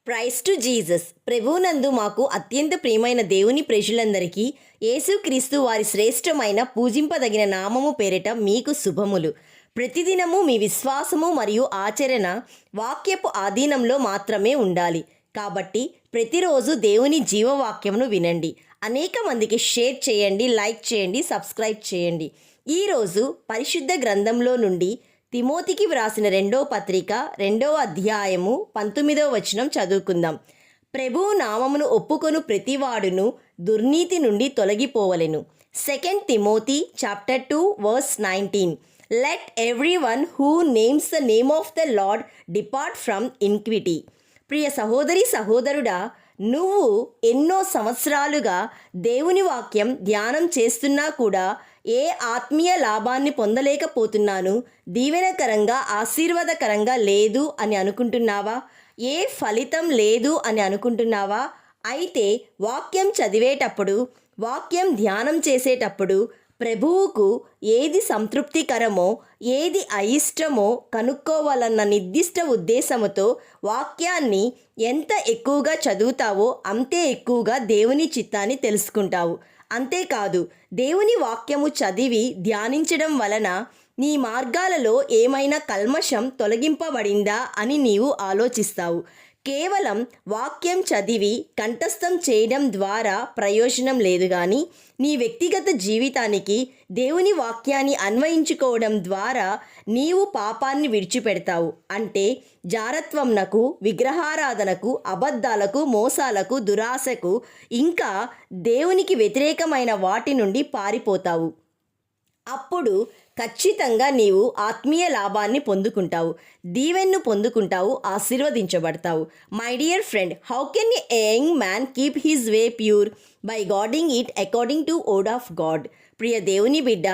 Price to Jesus. ప్రభువునందు మాకు అత్యంత ప్రియమైన దేవుని ప్రజలందరికీ యేసుక్రీస్తు వారి శ్రేష్టమైన పూజింపదగిన నామము పేరిట మీకు శుభములు. ప్రతిదినము మీ విశ్వాసము మరియు ఆచరణ వాక్యపు ఆధీనంలో మాత్రమే ఉండాలి. కాబట్టి ప్రతిరోజు దేవుని జీవవాక్యమును వినండి. అనేక మందికి షేర్ చేయండి, లైక్ చేయండి, సబ్స్క్రైబ్ చేయండి. ఈరోజు పరిశుద్ధ గ్రంథంలో నుండి తిమోతికి వ్రాసిన 2వ పత్రిక 2వ అధ్యాయము 19వ వచనం చదువుకుందాం. ప్రభువు నామమును ఒప్పుకొను ప్రతివాడును దుర్నీతి నుండి తొలగిపోవలెను. 2 Timothy chapter 2 verse 19. Let everyone who names the name of the Lord depart from iniquity. ప్రియ సహోదరి సహోదరుడా, నువ్వు ఎన్నో సంవత్సరాలుగా దేవుని వాక్యం ధ్యానం చేస్తున్నా కూడా ఏ ఆత్మీయ లాభాన్ని పొందలేకపోతున్నాను, దీవెనకరంగా ఆశీర్వాదకరంగా లేదు అని అనుకుంటున్నావా? ఏ ఫలితం లేదు అని అనుకుంటున్నావా? అయితే వాక్యం చదివేటప్పుడు, వాక్యం ధ్యానం చేసేటప్పుడు ప్రభువుకు ఏది సంతృప్తికరమో ఏది అయిష్టమో కనుక్కోవాలన్న నిర్దిష్ట ఉద్దేశముతో వాక్యాన్ని ఎంత ఎక్కువగా చదువుతావో అంతే ఎక్కువగా దేవుని చిత్తాన్ని తెలుసుకుంటావు. అంతేకాదు, దేవుని వాక్యము చదివి ధ్యానించడం వలన నీ మార్గాలలో ఏమైనా కల్మషం తొలగింపబడిందా అని నీవు ఆలోచిస్తావు. కేవలం వాక్యం చదివి కంఠస్థం చేయడం ద్వారా ప్రయోజనం లేదు, కానీ నీ వ్యక్తిగత జీవితానికి దేవుని వాక్యాన్ని అన్వయించుకోవడం ద్వారా నీవు పాపాన్ని విడిచిపెడతావు. అంటే జారత్వంనకు, విగ్రహారాధనకు, అబద్ధాలకు, మోసాలకు, దురాశకు, ఇంకా దేవునికి వ్యతిరేకమైన వాటి నుండి పారిపోతావు. అప్పుడు ఖచ్చితంగా నీవు ఆత్మీయ లాభాన్ని పొందుకుంటావు, దీవెన్ను పొందుకుంటావు, ఆశీర్వదించబడతావు. My dear friend, how can a young man keep his way pure? By guarding it according to word of God. ప్రియ దేవుని బిడ్డ,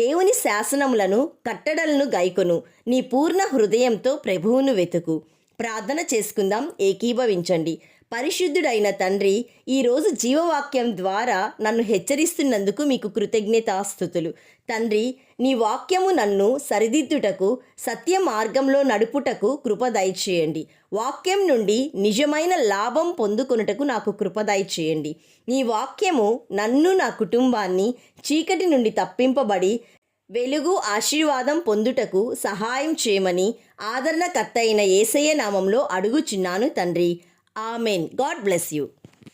దేవుని శాసనములను, కట్టడలను గైకొను. నీ పూర్ణ హృదయంతో ప్రభువును వెతుకు. ప్రార్థన చేసుకుందాం, ఏకీభవించండి. పరిశుద్ధుడైన తండ్రి, ఈరోజు జీవవాక్యం ద్వారా నన్ను హెచ్చరిస్తున్నందుకు మీకు కృతజ్ఞతాస్తుతులు. తండ్రి, నీ వాక్యము నన్ను సరిదిద్దుటకు, సత్య మార్గంలో నడుపుటకు కృప దయచేయండి. వాక్యం నుండి నిజమైన లాభం పొందుకొనుటకు నాకు కృప దయచేయండి. నీ వాక్యము నన్ను, నా కుటుంబాన్ని చీకటి నుండి తప్పింపబడి వెలుగు, ఆశీర్వాదం పొందుటకు సహాయం చేయమని ఆదరణకర్త అయిన యేసయ్య నామంలో అడుగుచున్నాను తండ్రి. ఆమెన్. God bless you.